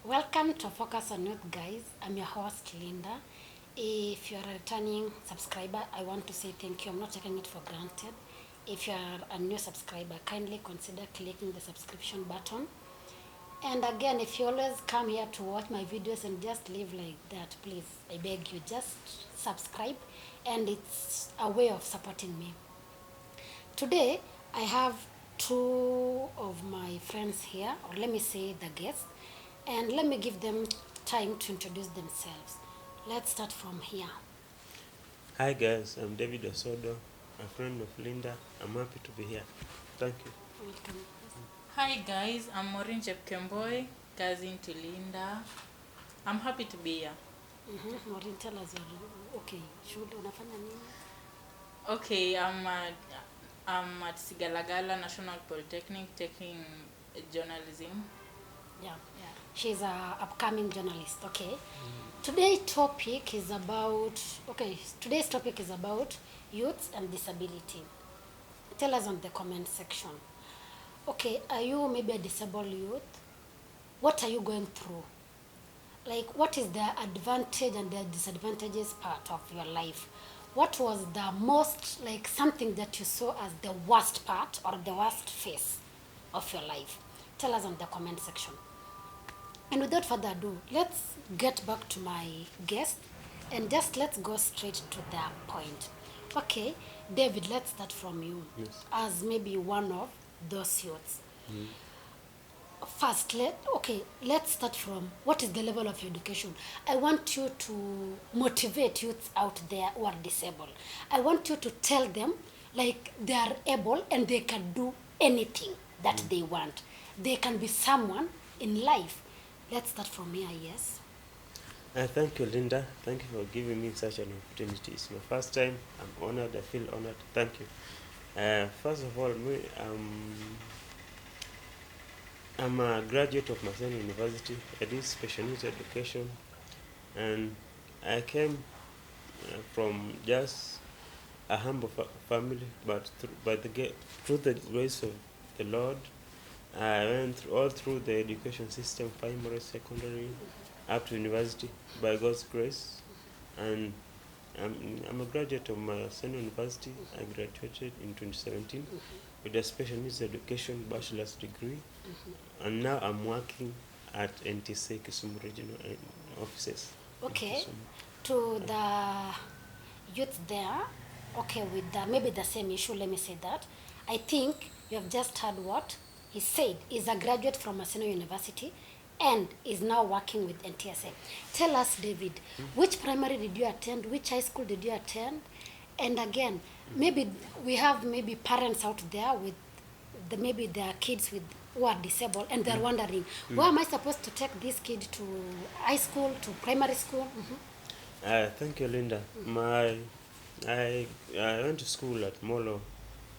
Welcome to Focus on Youth, guys. I'm your host, Linda. If you're a returning subscriber, I want to say thank you. I'm not taking it for granted. If you're a new subscriber, kindly consider clicking the subscription button. And again, if you always come here to watch my videos and just live like that, please, I beg you, just subscribe. And it's a way of supporting me. Today, I have two of my friends here, or let me say the guests, and let me give them time to introduce themselves. Let's start from here. Hi guys, I'm David Osodo, a friend of Linda. I'm happy to be here. Thank you. Welcome. Hi guys, I'm Maureen Chepkemboi, cousin to Linda. I'm happy to be here. Maureen, tell us your, okay, shule unafanya nini? Okay, I'm at Sigalagala National Polytechnic taking journalism. Yeah, she's a upcoming journalist. Okay. Today's topic is about, today's topic is about youth and disability. Tell us on the comment section. Okay, are you maybe a disabled youth? What are you going through? Like, what is the advantage and the disadvantages part of your life? What was the most, like, something that you saw as the worst part or the worst phase of your life? Tell us on the comment section. And without further ado, let's get back to my guest and just let's go straight to the point. Okay, David, let's start from you. Yes. As maybe one of those youths. First, let's start from what is the level of your education. I want you to motivate youths out there who are disabled. I want you to tell them like they are able and they can do anything that they want. They can be someone in life. Let's start from here, yes. Thank you, Linda. Thank you for giving me such an opportunity. It's my first time. I'm honored. I feel honored. Thank you. First of all, I'm a graduate of Maseno University. I did special needs education, and I came from just a humble family, but through the grace of the Lord, I went all through the education system, primary, secondary, up to university, by God's grace. And I'm a graduate of Maseno University. I graduated in 2017 with a special needs education bachelor's degree. And now I'm working at NTSA Kisumu Regional offices. Okay, to the youth there, okay, with maybe the same issue, let me say that. I think you have just heard what he said. He's a graduate from Maseno University and is now working with NTSA. Tell us, David, which primary did you attend? Which high school did you attend? And again, maybe we have maybe parents out there with maybe their kids with who are disabled and they're wondering, where am I supposed to take this kid to high school, to primary school? Thank you, Linda. I went to school at Molo,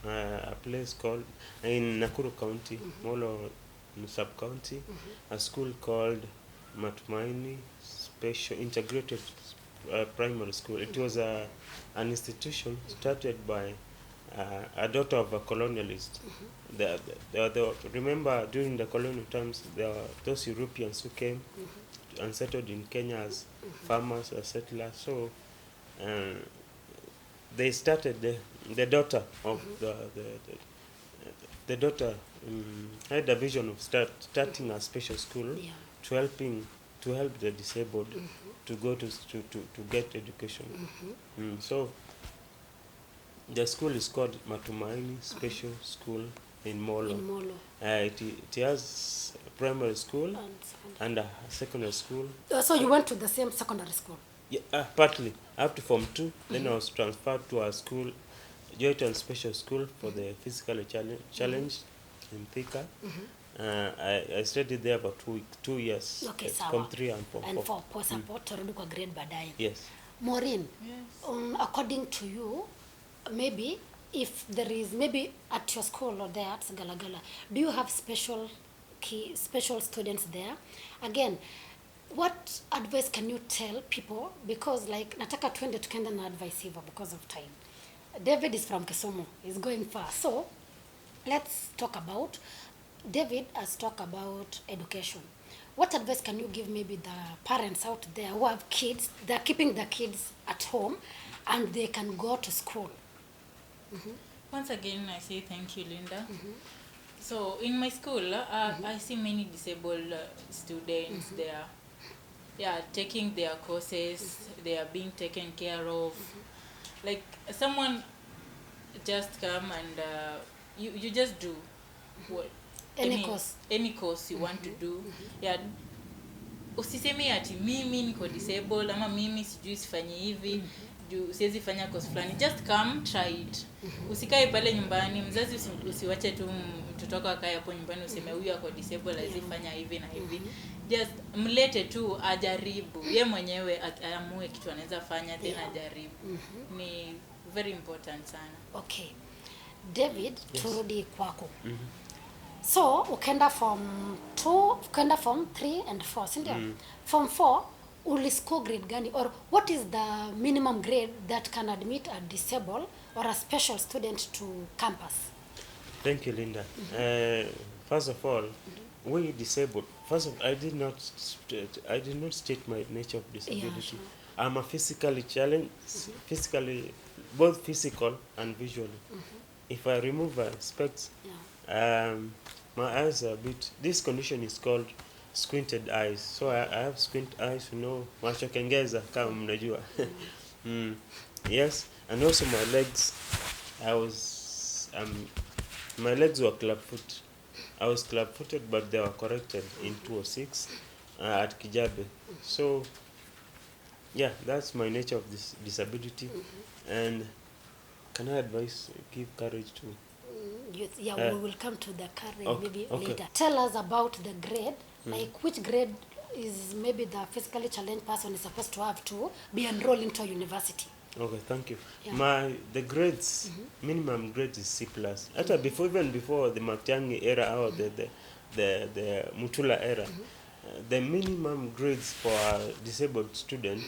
a place called in Nakuru County, Molo sub county, a school called Matumaini Special Integrated Primary School. It was an institution started by a daughter of a colonialist. Remember, during the colonial times, there were those Europeans who came and settled in Kenya as farmers or settlers. So they started the daughter of the daughter had a vision of starting a special school Yeah. to help the disabled to go to get education. So the school is called Matumaini Special School in Molo. In Molo. It has a primary school And secondary. and a secondary school. So you went to the same secondary school? Yeah, partly up to Form 2. Then I was transferred to a school, Joyton Special School for the physically challenged in Thika. I studied there for 2 years. Okay, Form sawa. 3 and Form 4. And for support turudi kwa grade baadaye. Yes. Maureen, Yes. according to you, maybe if there is maybe at your school or there at Galagala, do you have special students there? Again, what advice can you tell people? Because like nataka twende tukenda na advice hivyo because of time. David is from Kisumu. He's going far. So let's talk about David has talked about education. What advice can you give maybe the parents out there who have kids, they're keeping the kids at home and they can go to school? Once again, I say thank you, Linda. So in my school, I see many disabled students. They are, taking their courses. They are being taken care of. Like someone just come and you just do what any course you want to do. Yeah, usiseme ati mimi niko disabled ama mimi sijui sifanye hivi juu siwezi fanya course fulani. Just come, try it. Usikae pale nyumbani, mzazi usiwache tu mtoto wako akae hapo nyumbani useme huyu ako disabled hawezi fanya hivi na hivi. Just mlete tu ajaribu. Yeye mwenyewe aamue kitu anaweza fanya tena ajaribu. Ni very important sana. Okay. David, turudi kwako. So, ukaenda form 2, ukaenda form 3 and 4, si ndio? Form 4, uliscore grade gani? Or what is the minimum grade that can admit a disabled or a special student to campus? Thank you, Linda. First of all, we disabled. First of all, I did not state my nature of disability. Yeah, sure. I'm a physically challenged, both physical and visually. If I remove specs, my eyes are a bit. This condition is called squinted eyes. So I have squint eyes, macho kengeza kama mnajua. Yes, and also my legs. My legs were clubfoot. I was clubfooted, but they were corrected in 2006 at Kijabe. So, yeah, that's my nature of this disability. And can I give courage to? We will come to the courage maybe okay. later. Tell us about the grade. Like which grade is maybe the physically challenged person is supposed to have to be enrolled into a university? Okay, thank you. Yeah. The grades, minimum grade is C+. Even before the Matiang'i era or the Mutula era, the minimum grades for a disabled student,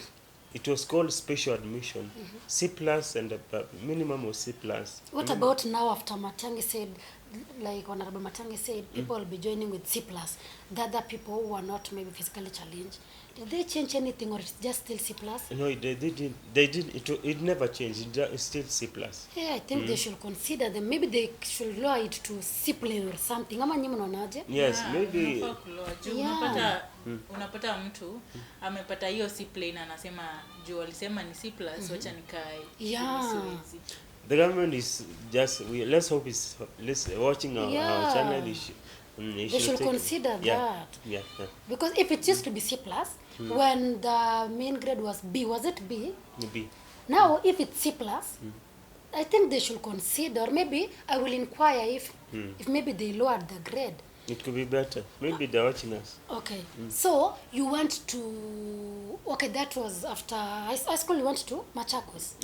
it was called special admission. C+ and the minimum was C+. What about now after Matiang'i said, like Honorable Matiang'i said, people will be joining with C+, the other people who are not maybe physically challenged? Did they change anything or it's just still C+? No, they didn't. It never changed. It's still C+. Yeah, I think they should consider them. Maybe they should lower it to C+ or something. Ama nyinyi mnaonaje? Yes, maybe. Unapata mtu amepata hiyo C+ anasema juu alisema ni C+, wacha nikae. Yeah. The government is just, let's hope it's watching our channel. They should consider that. Yeah. Because if it used to be C+, when the main grade was B, was it B? B. Now, if it's C+, I think they should consider, maybe I will inquire if maybe they lowered the grade. It could be better. Maybe they're watching us. Okay. So, you went to, that was after high school, you went to Machakos?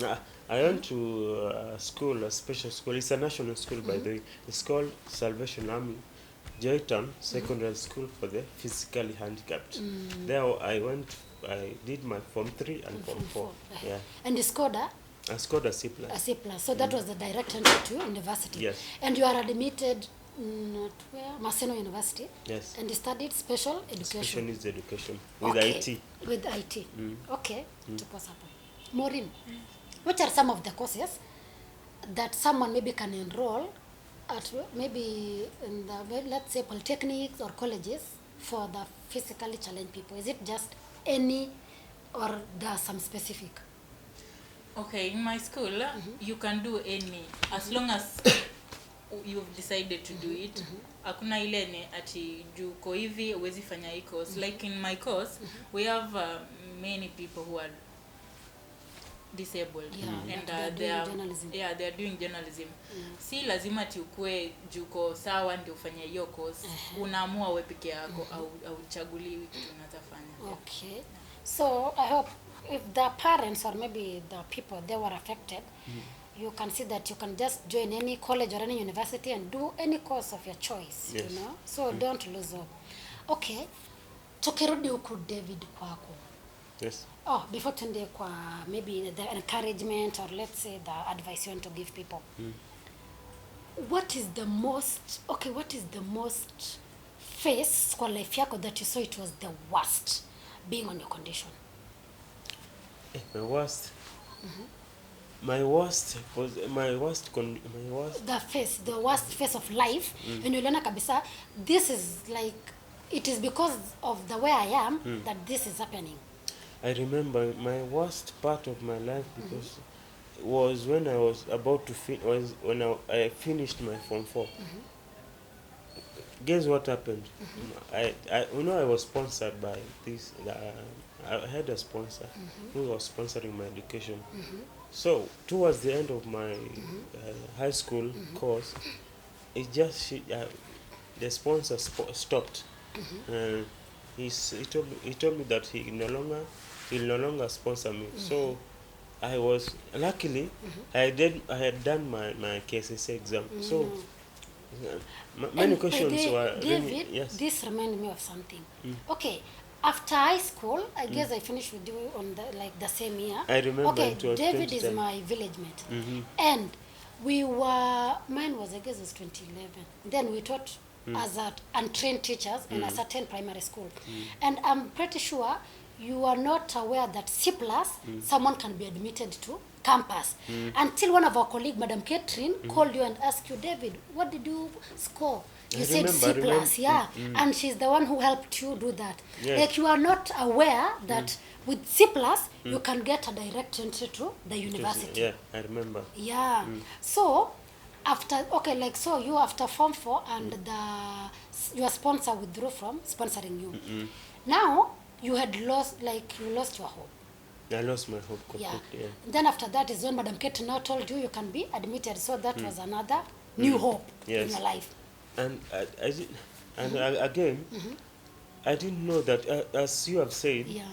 I went to a special school. It's a national school, by the way. It's called Salvation Army Joyton Secondary School for the Physically Handicapped. There I did my Form 3 and Form 4. Yeah. And you scored I scored a C+. A C+. So that was the direct entry to university. Yes. And you are admitted where? Maseno University. Yes. And you studied special education. Special needs education with IT. With IT. Okay. Maureen, what are some of the courses that someone maybe can enroll at maybe in the, let's say, polytechnics or colleges for the physically challenged people? Is it just any or there are some specific? Okay, in my school, you can do any as long as you've decided to do it. Hakuna ile ni ati juko hivi uwezi fanya hii course. Like in my course, we have many people who are disabled and they are doing journalism. Si lazima ati ukue juko sawa ndio ufanye hiyo course. Unaamua wewe peke yako au chaguliwi kitu unaweza fanya. Okay. So I hope if the parents or maybe the people they were affected, you can see that you can just join any college or any university and do any course of your choice. Yes. You know, so don't lose hope. Okay, tukirudi huku David kwako. Yes. Before tuende kwa maybe the encouragement or let's say the advice you want to give people. what is the most phase kwa life yako that you saw it was the worst being on your condition? My worst. My worst was my worst. The worst phase of life, when uliona kabisa, this is like, it is because of the way I am that this is happening. I remember my worst part of my life because was when I was about to when I finished my Form 4. Guess what happened? I I was sponsored by this. I had a sponsor who was sponsoring my education. So towards the end of my high school course, it just the sponsor stopped. He told me that he'll no longer sponsor me. So I was luckily I had done my KSSA exam. So many And questions were David, yes. this reminded me of something. Okay, after high school, I guess I finished with you on the same year. I remember Okay, it was David is 2010. my village mate, and mine was, I guess, was 2011. Then we taught as untrained teachers in a certain primary school, and I'm pretty sure you are not aware that C+, someone can be admitted to campus until one of our colleague, Madam Catherine, called you and asked you, David, what did you score? You said remember. C+, yeah, and she's the one who helped you do that. Yes. Like, you are not aware that with C+, you can get a direct entry to the university. Yeah, I remember. Yeah. So after you after Form 4 and your sponsor withdrew from sponsoring you. Now you lost your hope. I lost my hope Yeah. completely. Yeah. Then after that is when Madam Kate now told you can be admitted. So that was another new hope in Yes. your life. And again, I didn't know that as you have said. Yeah.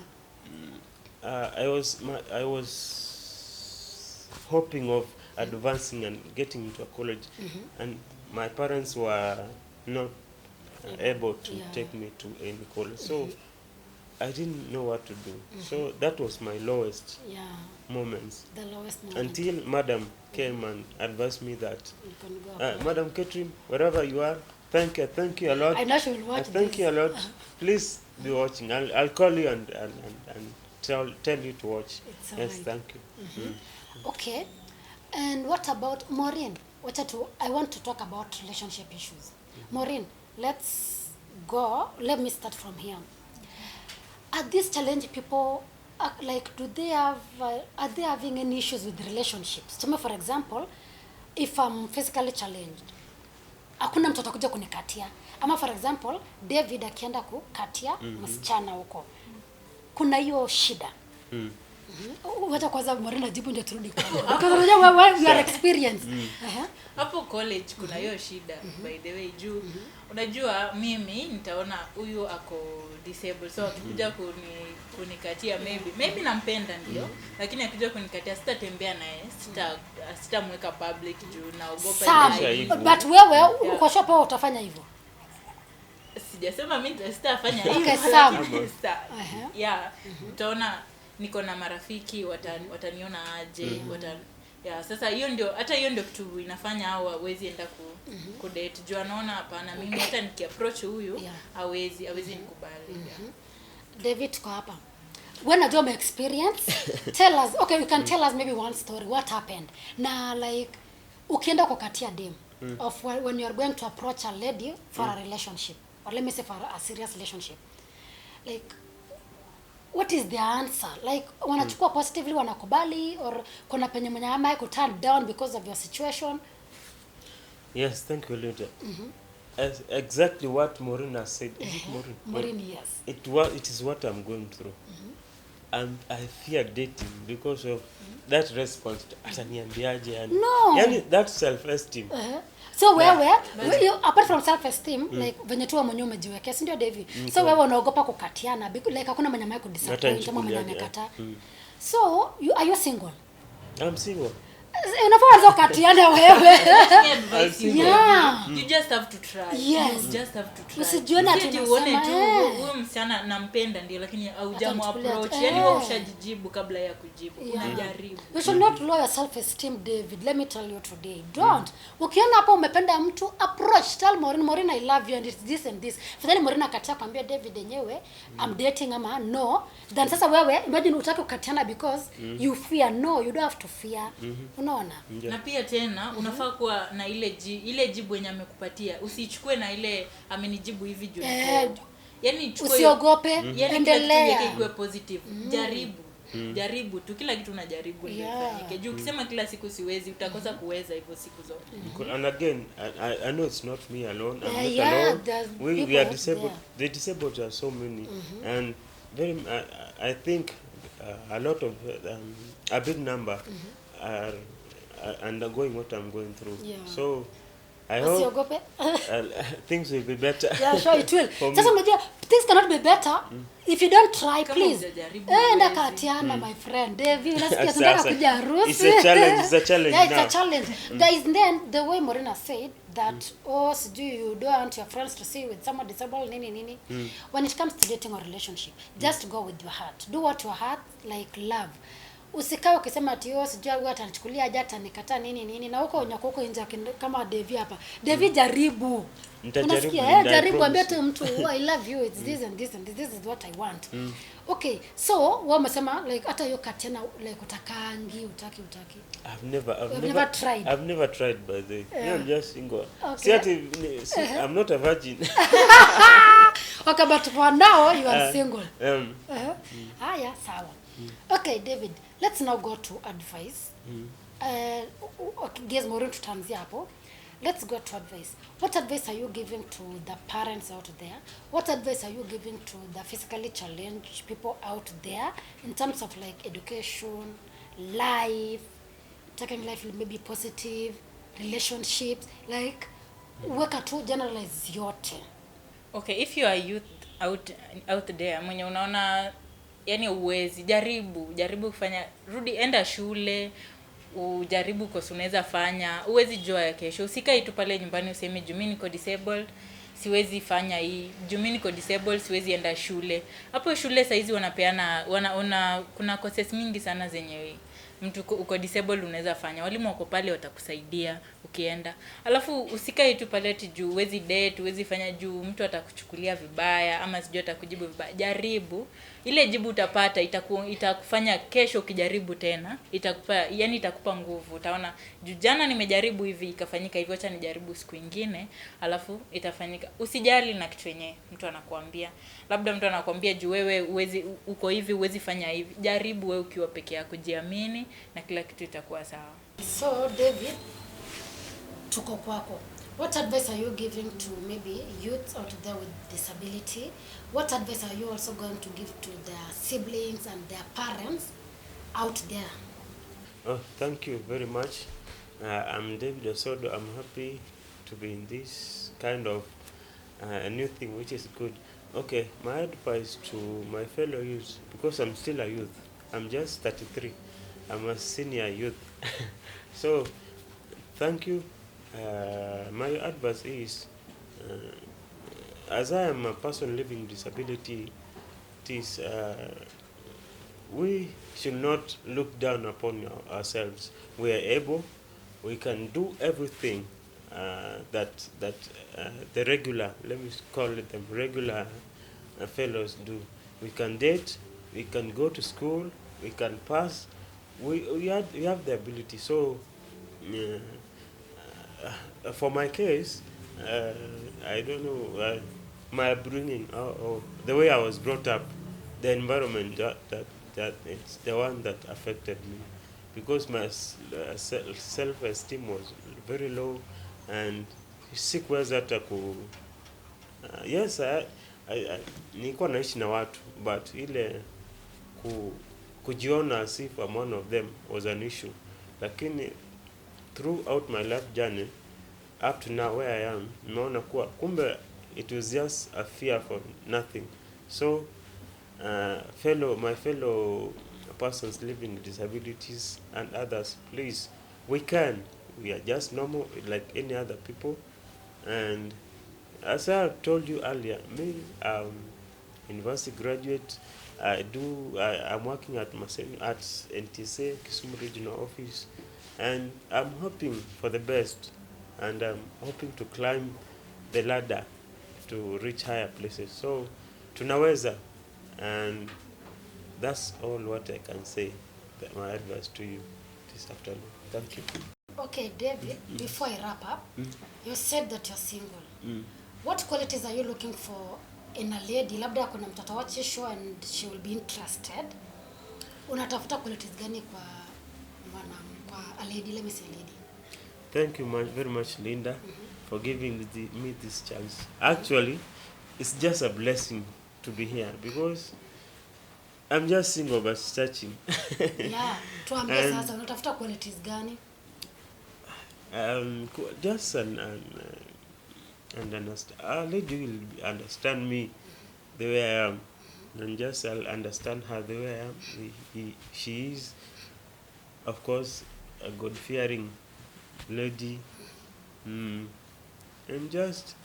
I was hoping of advancing and getting into a college, and my parents were not able to take me to any college, so I didn't know what to do. So that was my lowest moments. The lowest moment. Until Madam came and advised me that, You can go. Madam Catherine, wherever you are, thank you a lot. I know she will watch Thank this. you a lot. Please be watching. I'll call you and tell you to watch. It's Yes, alright. thank you. Okay. And what about Maureen? I want to talk about relationship issues. Maureen, let's go. Let me start from here. Are these challenge people, are they having any issues with relationships? To me, for example, if I'm physically challenged, hakuna mtu atakuja kunikatia. Ama for example, David akienda kukatia msichana huko. Kuna hiyo shida. Wacha kwanza Maureen ajibu ndio turudi kwa. Because unajua we are experienced. Hapo college kuna hiyo shida by the way juu unajua mimi nitaona huyu ako disabled so akikuja kunikatia maybe nampenda ndio lakini akikuja kunikatia sitatembea naye sitamweka public juu naogopa ile. But wewe uko shop au utafanya hivyo? Sijasema mimi sitafanya hivyo. Okay, sawa. Yeah, utaona niko na marafiki wataniona aje sasa hiyo ndio kitu inafanya hao hawezi enda ku date juu anaona hapana mimi hata nikiapproach huyu hawezi nikubali. David tuko hapa. When I do my experience, tell us, okay, you can tell us maybe one story, what happened. Na like ukienda kukatia dem of when you are going to approach a lady for a relationship or let me say for a serious relationship. Like what is the answer? Like wanachukua positively wanakubali or kuna penye mwenye ama ku turn down because of your situation? Yes, thank you, Linda. As exactly what Maureen has said. Is it Maureen? Maureen, yes. It is what I'm going through. And I fear dating because of that response. Ataniambiaje yani. No. Yani that self-esteem. So wewe apart from self esteem like venye tu mwenyewe umejiwekea si ndio David. So wewe unaogopa kukatiana like hakuna mwenye mai kudisappoint kama mwenye amekata. So are you single? I'm single. Unafaa kukatiana wewe. You just have to try. Yes. You just have to try. Usijione ati uone tu huyu msichana nampenda ndio, lakini haujamu Atamchukulia- approach, yani wewe Eh. ushajijibu kabla ya kujibu. Yeah. Unajaribu. You should not lower your self-esteem, David. Let me tell you today. Don't. Ukiona hapo umependa mtu, approach. Tell Maureen, I love you and it's this and this. Fadhali Maureen akatia kwambia David yenyewe, I'm dating ama no. Then sasa wewe, imagine utaki kukatiana because you fear. No, you don't have to fear. Unaona? Na pia tena unafaa kuwa na ile jibu yenye amekupatia. Usichukue na ile amenijibu hivi juu. Yani chukua Usiogope, yani kila kitu endelea. yake ikuwe positive. Jaribu tu, kila kitu unajaribu ndio ifanyike. Juu ukisema kila siku siwezi, utakosa kuweza hivyo siku zote. And again, I know it's not me alone. I'm not Yeah, alone. there's We people are out disabled. there. The disabled are so many, and I think a lot of a big number are undergoing what I'm going through. Yeah. So I hope Usiogope. things will be better. Yeah, sure it will. For me. Sasa unajua things cannot be better if you don't try, Kama please. hujajaribu, Enda huwezi. katiana my friend. David, unasikia Sasa, tunataka kuja harusi. it's a challenge, it's a challenge Yeah, it's now. a challenge. There is then the way Morena said that sijui you don't want your friends to see with someone disabled nini. When it comes to dating or relationship, just go with your heart. Do what your heart like love. Usikae ukisema ati sijui huyu atanichukulia aje atanikataa nini na huko huko nje kama Devi hapa. Devi jaribu. Nitajaribu, Unasikia? Jaribu promise. ambia tu mtu I love you, it's this and this and this is what I want. Okay, so wewe umesema like hata hiyo katena like utakangi utaki. I've never tried. I've never tried, by the way. Yeah, I'm just single. Okay. See, I'm not a virgin. Okay, but for now you are single. Haya, sawa. Okay, David, let's now go to advice. Okay, guess Maureen tutaanzia hapo. Let's go to advice. What advice are you giving to the parents out there? What advice are you giving to the physically challenged people out there in terms of like education, life, taking life maybe positive, relationships, like weka tu generalize yote. Okay, if you are youth out there mwenye unaona yani uwezi, jaribu kufanya, enda shule, ujaribu kosi unaweza fanya, uwezi jua ya kesho. Usikae tu pale nyumbani useme juu mimi niko disabled siwezi fanya hii, juu mimi niko disabled siwezi enda shule. Hapo shule saizi wanapeana kuna courses mingi sana zenye mtu uko disabled unaweza fanya. Walimu wako pale watakusaidia ukienda. Alafu usikae tu pale ati juu uwezi date, uwezi fanya juu mtu atakuchukulia vibaya ama sijui atakujibu vibaya. Jaribu. Ile jibu utapata itakufanya kesho ukijaribu tena, itakupa nguvu. Utaona juu jana nimejaribu hivi ikafanyika hivyo, acha nijaribu siku nyingine, alafu itafanyika. Usijali na kitu yenyewe mtu anakuambia. Labda mtu anakuambia juu wewe uko hivi uwezi fanya hivi. Jaribu wewe ukiwa peke yako, jiamini na kila kitu itakuwa sawa. So David, tuko kwako. What advice are you giving to maybe youth out there with disability? What advice are you also going to give to their siblings and their parents out there? Oh, thank you very much. I'm David Osodo. I'm happy to be in this kind of a new thing, which is good. Okay, my advice to my fellow youth, because I'm still a youth. I'm just 33. I'm a senior youth. So, thank you. My advice is, as I am a person living with disability, we should not look down upon ourselves. We are able, we can do everything that the regular, let me call it them regular fellows do. We can date, we can go to school, we can pass. We have the ability. So for my case, I don't know, my upbringing or the way I was brought up, the environment that it's the one that affected me, because my self-esteem was very low, and sikuweza hata yes, nilikuwa naishi na watu, but ile kujiona as if I'm one of them was an issue. Lakini throughout my life journey up to now where I am, naona kuwa kumbe it was just a fear for nothing. So my fellow persons living with disabilities and others, please, we are just normal like any other people. And as I told you earlier, me university graduate. I'm working at NTSA, Kisumu Regional Office, and I'm hoping for the best, and I'm hoping to climb the ladder to reach higher places. So, tunaweza, and that's all what I can say. My advice to you this afternoon. Thank you. Okay, David, before I wrap up, you said that you're single. Mm. What qualities are you looking for in a lady? Labda kuna mtoto watch show and she will be interested. Unatafuta qualities gani kwa a lady? Let me say lady. Thank you very much, Linda, for giving me this chance. Actually, it's just a blessing to be here because I'm just single but searching. Yeah, tuambie sasa unatafuta qualities gani? Just and understand. A lady will understand me the way I am, and just I'll understand her the way I am. She is, of course, a God-fearing lady. I'm just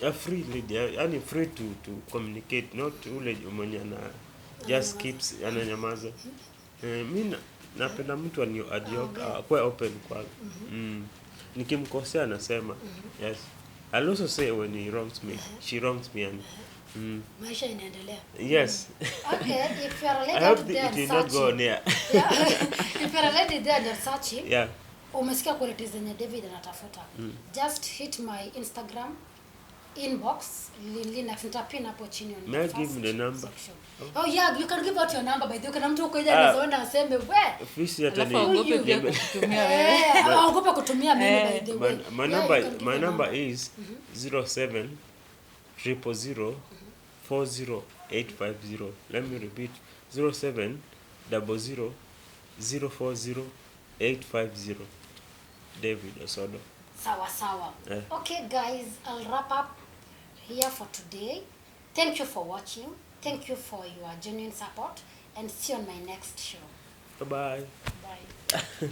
a free lady. I'm free to communicate, not ule mwenye just keeps ananyamaza. Mi napenda mtu akuwe open kwangu. Nikimkosea nasema. Yes. I'll also say when he wrongs me. She wrongs me and Maisha inaendelea. yes. Okay, if you're a lady I hope out there it will not go near. Yeah. If you're a lady there and searching, Yeah. umesikia qualities zenye David anatafuta. Just hit my Instagram inbox, Lina nitapin hapo chini on May I give you the number? section. Oh yeah, you can give out your number by the way. Kuna mtu uko ile anazoenda aseme we. Fisi hata Alafu ni aogope pia kukutumia wewe. Aogopa kutumia mimi by the way. my number is 07 000 40850. Let me repeat, 07 00 040 850. David Osodo. Sawa. Yeah. Okay guys, I'll wrap up here for today. Thank you for watching. Thank you for your genuine support and see you on my next show. Bye-bye. Bye.